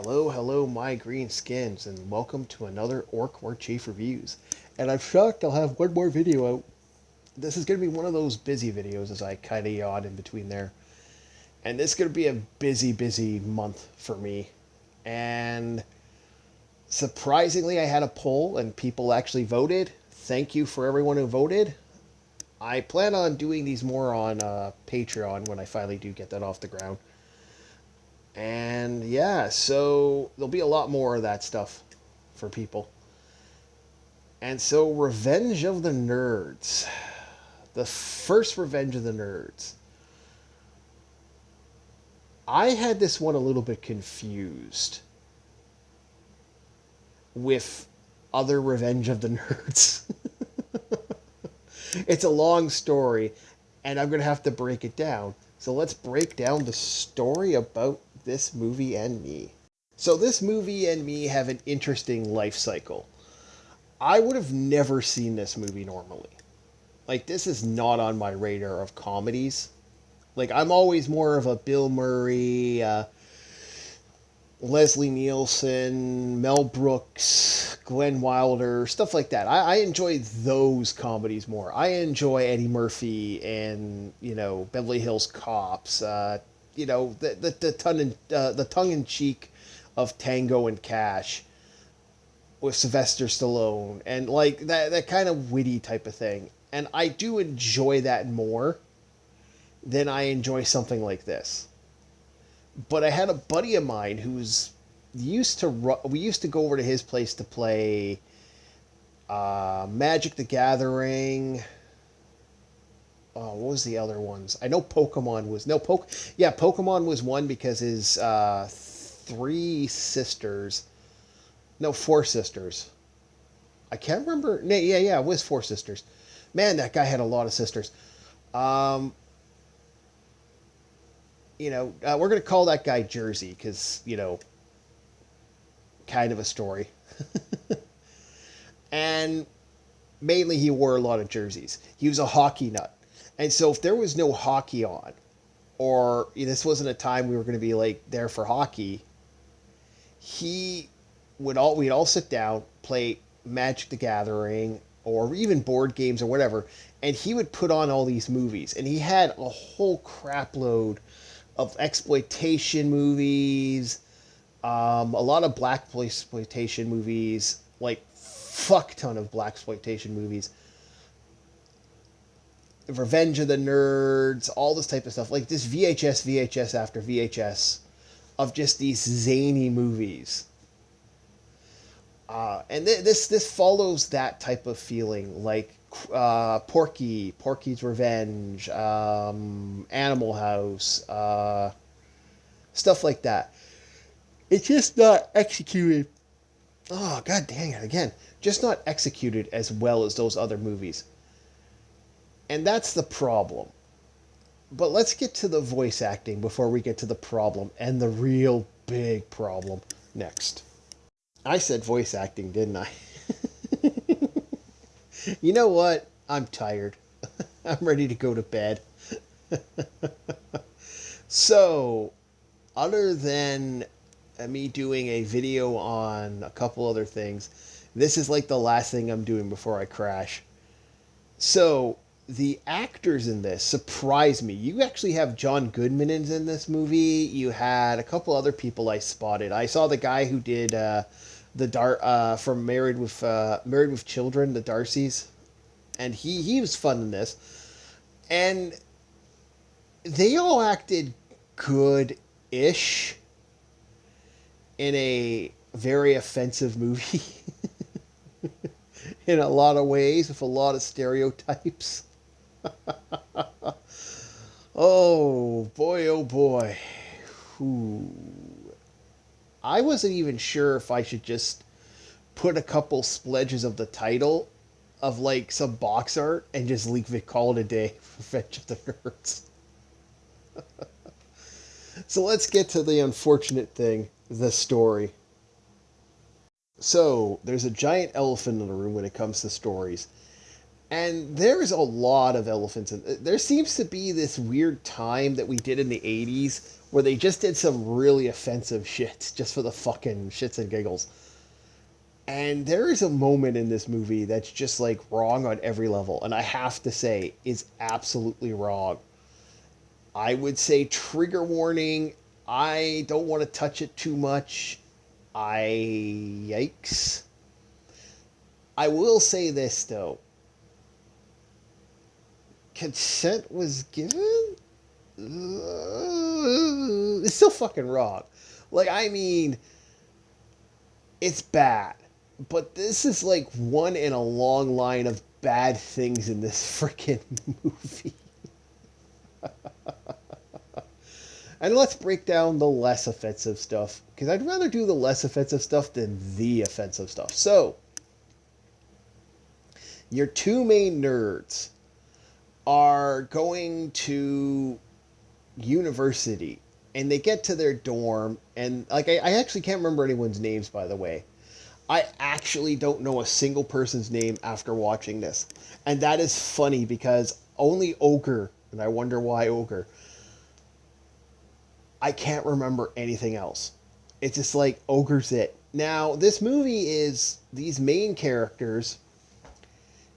Hello, hello, my green skins, and welcome to another Orc War Chief Reviews. And I'm shocked I'll have one more video out. This is going to be one of those busy videos as I kind of yawn in between there. And this is going to be a busy, busy month for me. And surprisingly, I had a poll and people actually voted. Thank you for everyone who voted. I plan on doing these more on Patreon when I finally do get that off the ground. And yeah, so there'll be a lot more of that stuff for people. And so, Revenge of the Nerds. The first Revenge of the Nerds. I had this one a little bit confused with other Revenge of the Nerds. It's a long story, and I'm going to have to break it down. So let's break down the story about this movie and me. So this movie and me have an interesting life cycle. I would have never seen this movie normally. Like, this is not on my radar of comedies. Like, I'm always more of a Bill Murray, Leslie Nielsen, Mel Brooks, Glenn Wilder, stuff like that. I enjoy those comedies more. I enjoy Eddie Murphy and, Beverly Hills Cops, the tongue-in-cheek of Tango and Cash with Sylvester Stallone, and like that kind of witty type of thing. And I do enjoy that more than I enjoy something like this. But I had a buddy of mine who's we used to go over to his place to play Magic the Gathering. Oh, what was the other ones? I know Pokemon was Pokemon was one because his four sisters. I can't remember. Yeah, it was four sisters. Man, that guy had a lot of sisters. We're going to call that guy Jersey because, kind of a story. And mainly he wore a lot of jerseys. He was a hockey nut. And so if there was no hockey on, or this wasn't a time we were going to be like there for hockey, we'd all sit down, play Magic the Gathering, or even board games or whatever, and he would put on all these movies. And he had a whole crap load of exploitation movies, a lot of black exploitation movies, like fuck ton of black exploitation movies, Revenge of the Nerds, all this type of stuff, like this VHS after VHS of just these zany movies. And this follows that type of feeling, like Porky's Revenge, Animal House, stuff like that. It's just not executed. Oh, god dang it, again. Just not executed as well as those other movies. And that's the problem. But let's get to the voice acting before we get to the problem, and the real big problem next. I said voice acting, didn't I? You know what? I'm tired. I'm ready to go to bed. So, other than me doing a video on a couple other things, this is like the last thing I'm doing before I crash. So, the actors in this surprised me. You actually have John Goodman in this movie. You had a couple other people I spotted. I saw the guy who did from Married with Children, the Darcys, and he was fun in this. And they all acted good-ish in a very offensive movie in a lot of ways, with a lot of stereotypes. Oh boy, oh boy. Ooh. I wasn't even sure if I should just put a couple spledges of the title of like some box art and just call it a day for Revenge of the Nerds. So let's get to the unfortunate thing, the story. So there's a giant elephant in the room when it comes to stories. And there's a lot of elephants in there. Seems to be this weird time that we did in the 80s where they just did some really offensive shit just for the fucking shits and giggles. And there is a moment in this movie that's just like wrong on every level, and I have to say is absolutely wrong. I would say trigger warning. I don't want to touch it too much. Yikes. I will say this though. Consent was given? It's still fucking wrong. Like, I mean, it's bad. But this is like one in a long line of bad things in this freaking movie. And let's break down the less offensive stuff, because I'd rather do the less offensive stuff than the offensive stuff. So, your two main nerds are going to university, and they get to their dorm, and like I actually can't remember anyone's names, by the way. I actually don't know a single person's name after watching this. And that is funny because only Ogre, and I wonder why Ogre, I can't remember anything else. It's just like Ogre's it. Now, this movie is these main characters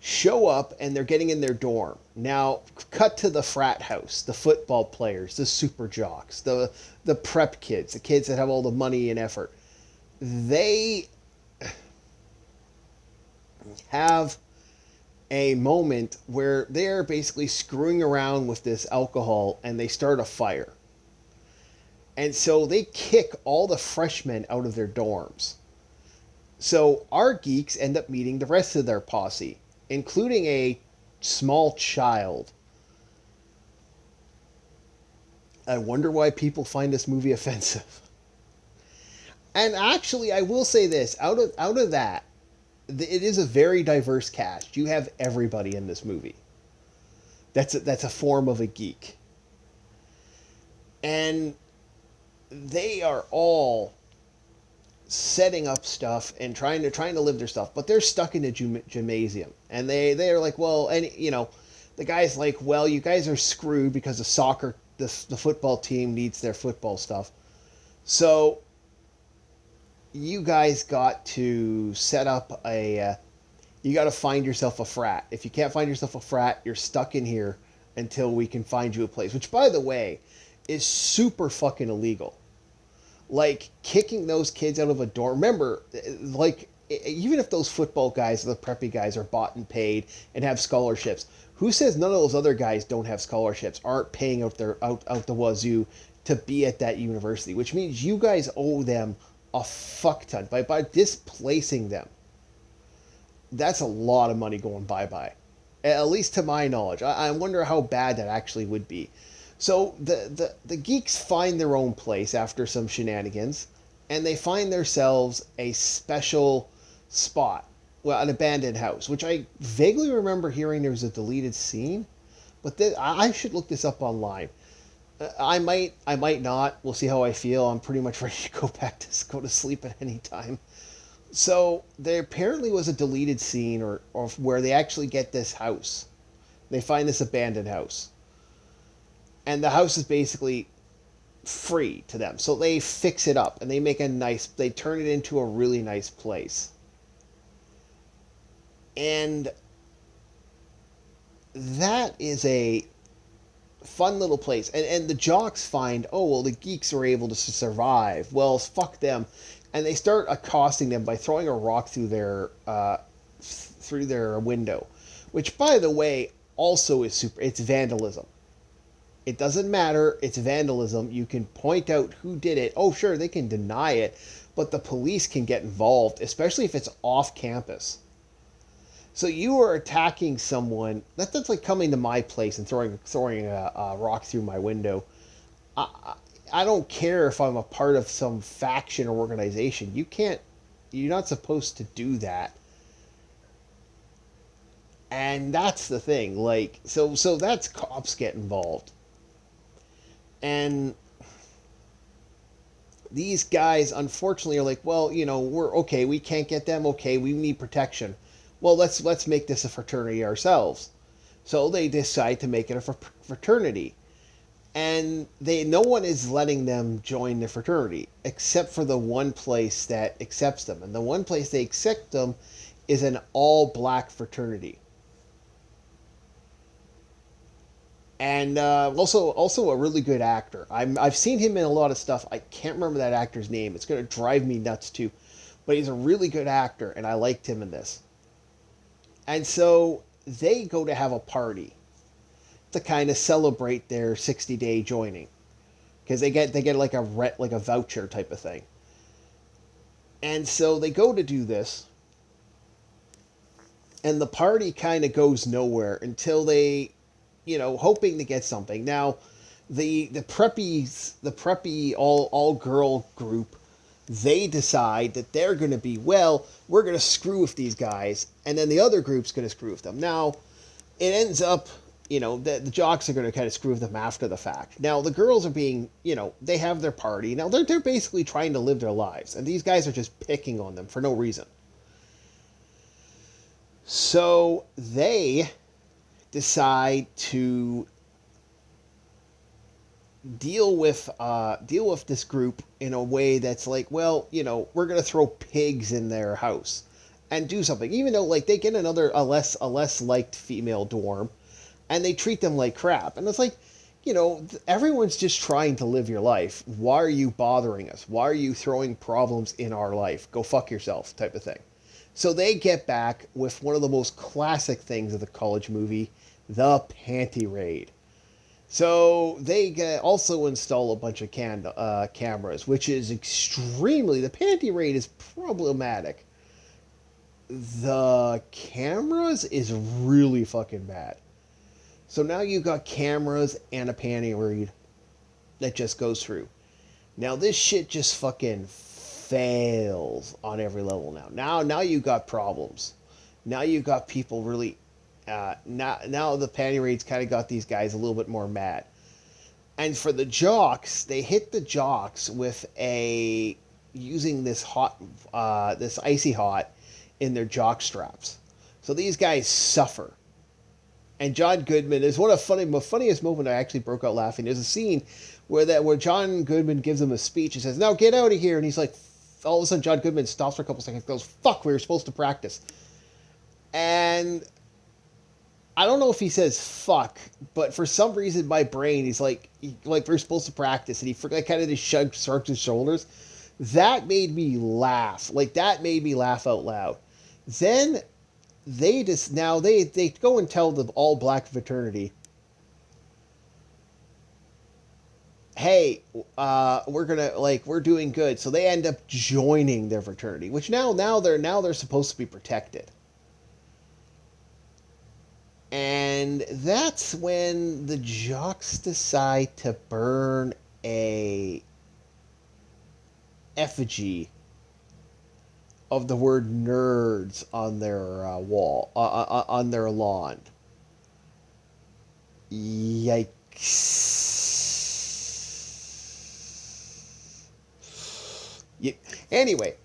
show up and they're getting in their dorm. Now, cut to the frat house, the football players, the super jocks, the prep kids, the kids that have all the money and effort. They have a moment where they're basically screwing around with this alcohol and they start a fire. And so they kick all the freshmen out of their dorms. So our geeks end up meeting the rest of their posse, including a small child. I wonder why people find this movie offensive. And actually, I will say this, out of that, it is a very diverse cast. You have everybody in this movie. That's a form of a geek. And they are all setting up stuff and trying to live their stuff, but they're stuck in a gymnasium. And they are like, well, and the guy's like, well, you guys are screwed because the football team needs their football stuff. So you guys got to set up you got to find yourself a frat. If you can't find yourself a frat, you're stuck in here until we can find you a place, which, by the way, is super fucking illegal. Like, kicking those kids out of a dorm. Remember, like, even if those football guys, the preppy guys, are bought and paid and have scholarships, who says none of those other guys don't have scholarships, aren't paying out the wazoo to be at that university? Which means you guys owe them a fuck ton by displacing them. That's a lot of money going bye-bye, at least to my knowledge. I wonder how bad that actually would be. So the geeks find their own place after some shenanigans, and they find themselves a special spot, well, an abandoned house, which I vaguely remember hearing there was a deleted scene, but I should look this up online. I might not. We'll see how I feel. I'm pretty much ready to go to sleep at any time. So there apparently was a deleted scene or where they actually get this house. They find this abandoned house. And the house is basically free to them. So they fix it up and they turn it into a really nice place. And that is a fun little place. And the jocks find, oh, well, the geeks are able to survive. Well, fuck them. And they start accosting them by throwing a rock through their window. Which, by the way, also is it's vandalism. It doesn't matter. It's vandalism. You can point out who did it. Oh, sure, they can deny it, but the police can get involved, especially if it's off campus. So you are attacking someone. That's like coming to my place and throwing a rock through my window. I don't care if I'm a part of some faction or organization. You're not supposed to do that. And that's the thing. Like, so that's cops get involved. And these guys, unfortunately, are like, well, we're okay. We can't get them. Okay, we need protection. well, let's make this a fraternity ourselves. So they decide to make it a fraternity, and no one is letting them join the fraternity except for the one place that accepts them, and the one place they accept them is an all black fraternity. And also a really good actor. I've seen him in a lot of stuff. I can't remember that actor's name. It's going to drive me nuts too, but he's a really good actor, and I liked him in this. And so they go to have a party to kind of celebrate their 60-day joining, because they get like a voucher type of thing. And so they go to do this, and the party kind of goes nowhere until they, hoping to get something. Now, the preppy all girl group, they decide that they're going to be, well, we're going to screw with these guys, and then the other group's going to screw with them. Now, it ends up, the jocks are going to kind of screw with them after the fact. Now, the girls are being, they have their party. Now, they're basically trying to live their lives, and these guys are just picking on them for no reason. So they decide to deal with this group in a way that's like, well, we're gonna throw pigs in their house and do something, even though like they get a less liked female dorm, and they treat them like crap, and it's like, everyone's just trying to live your life. Why are you bothering us? Why are you throwing problems in our life? Go fuck yourself, type of thing. So they get back with one of the most classic things of the college movie, the panty raid. So they also install a bunch of cameras, which is the panty raid is problematic. The cameras is really fucking bad. So now you've got cameras and a panty raid that just goes through. Now this shit just fucking fails on every level now. Now you got problems. Now you got people really. Now the panty raids kind of got these guys a little bit more mad. And for the jocks, they hit the jocks with using this icy hot in their jock straps. So these guys suffer. And John Goodman is the funniest moment. I actually broke out laughing. There's a scene where John Goodman gives him a speech and says, "Now get out of here," and he's like, all of a sudden John Goodman stops for a couple seconds and goes, "Fuck, we were supposed to practice." And I don't know if he says "fuck," but for some reason my brain, he's like we're supposed to practice, and he kind of just shrugs his shoulders. That made me laugh. Like, that made me laugh out loud. Then they go and tell the all black fraternity, "Hey, we're doing good." So they end up joining their fraternity, which now they're supposed to be protected. And that's when the jocks decide to burn a effigy of the word nerds on their wall, on their lawn. Yikes. Yeah. Anyway,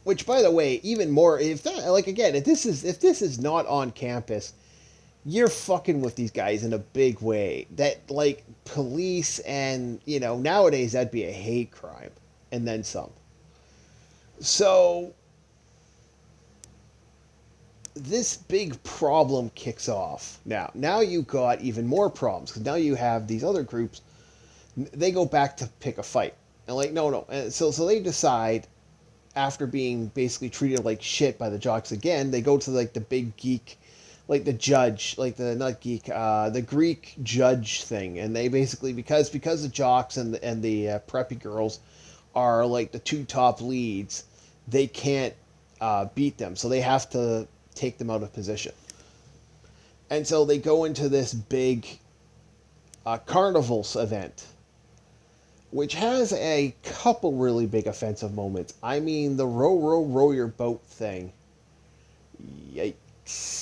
which, by the way, even more, if this is not on campus, you're fucking with these guys in a big way. That, like, police and, nowadays that'd be a hate crime, and then some. So this big problem kicks off. Now you got even more problems, because now you have these other groups. They go back to pick a fight, and like, no. And so they decide, after being basically treated like shit by the jocks again, they go to like the big geek, like the judge, like the Greek judge thing, and they basically, because the jocks and the preppy girls are like the two top leads, they can't beat them, so they have to take them out of position. And so they go into this big carnivals event, which has a couple really big offensive moments. I mean, the row your boat thing. Yikes.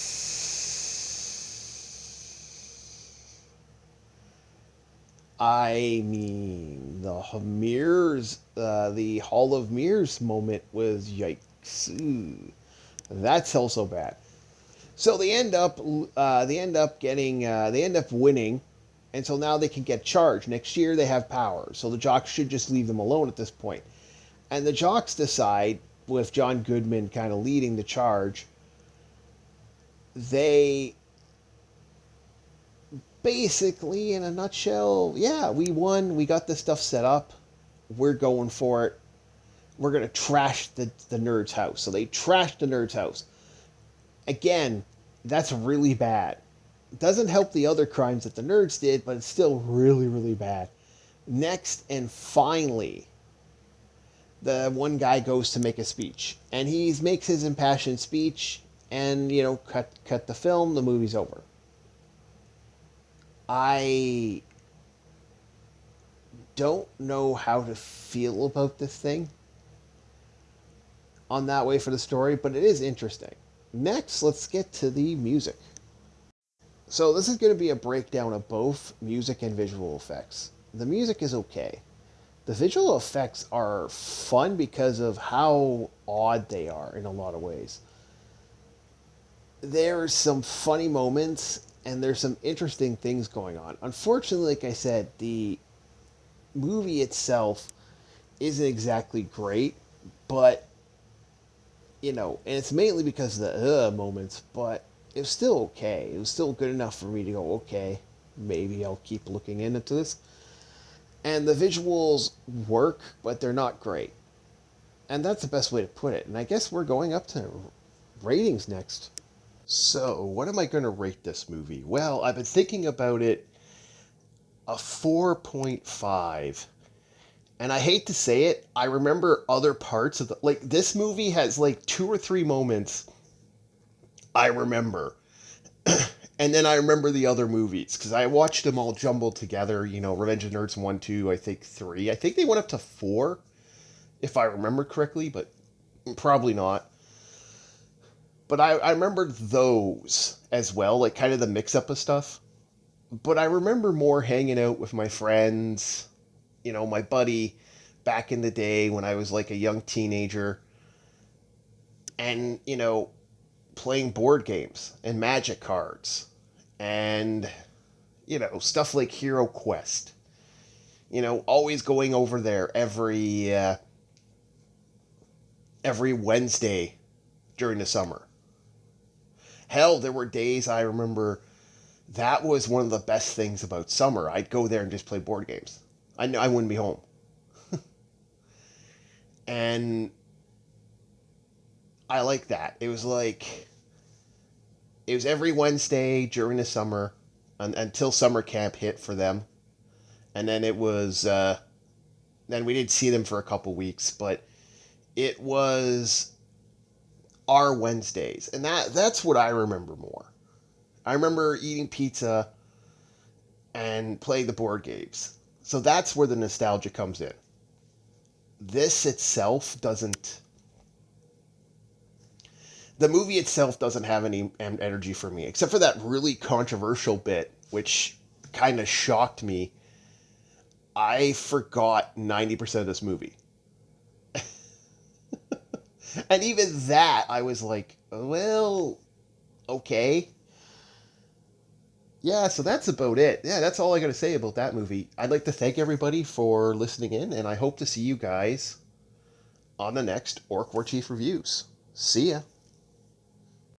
I mean, the mirrors, the Hall of Mirrors moment was yikes. Ooh. That's also bad. So they end up winning, and so now they can get charged. Next year they have power, so the Jocks should just leave them alone at this point. And the Jocks decide, with John Goodman kind of leading the charge, they basically, in a nutshell, yeah, we won. We got this stuff set up. We're going for it. We're going to trash the nerd's house. So they trashed the nerd's house. Again, that's really bad. It doesn't help the other crimes that the nerds did, but it's still really, really bad. Next, and finally, the one guy goes to make a speech. And he makes his impassioned speech, and, cut the film, the movie's over. I don't know how to feel about this thing on that way for the story, but it is interesting. Next, let's get to the music. So this is going to be a breakdown of both music and visual effects. The music is okay. The visual effects are fun because of how odd they are in a lot of ways. There's some funny moments and there's some interesting things going on. Unfortunately, like I said, the movie itself isn't exactly great, but and it's mainly because of the moments, but it was still okay. It was still good enough for me to go, okay, maybe I'll keep looking into this. And the visuals work, but they're not great. And that's the best way to put it. And I guess we're going up to ratings next. So, what am I going to rate this movie? Well, I've been thinking about it, a 4.5. And I hate to say it, I remember other parts of this movie has 2 or 3 moments I remember. And then I remember the other movies, because I watched them all jumbled together, Revenge of the Nerds 1, 2, I think 3. I think they went up to 4, if I remember correctly, but probably not. But I remembered those as well, kind of the mix-up of stuff. But I remember more hanging out with my friends, my buddy back in the day when I was a young teenager, and, playing board games and Magic cards and, stuff like Hero Quest. Always going over there every Wednesday during the summer. Hell, there were days I remember that was one of the best things about summer. I'd go there and just play board games. I knew I wouldn't be home. And I like that. It was every Wednesday during the summer until summer camp hit for them. And then it was, then we didn't see them for a couple weeks, but it was our Wednesdays. And that's what I remember more. I remember eating pizza and playing the board games. So that's where the nostalgia comes in. This itself doesn't... The movie itself doesn't have any energy for me, except for that really controversial bit, which kind of shocked me. I forgot 90% of this movie. And even that, I was like, well, okay. Yeah, so that's about it. Yeah, that's all I got to say about that movie. I'd like to thank everybody for listening in, and I hope to see you guys on the next Orc War Chief Reviews. See ya.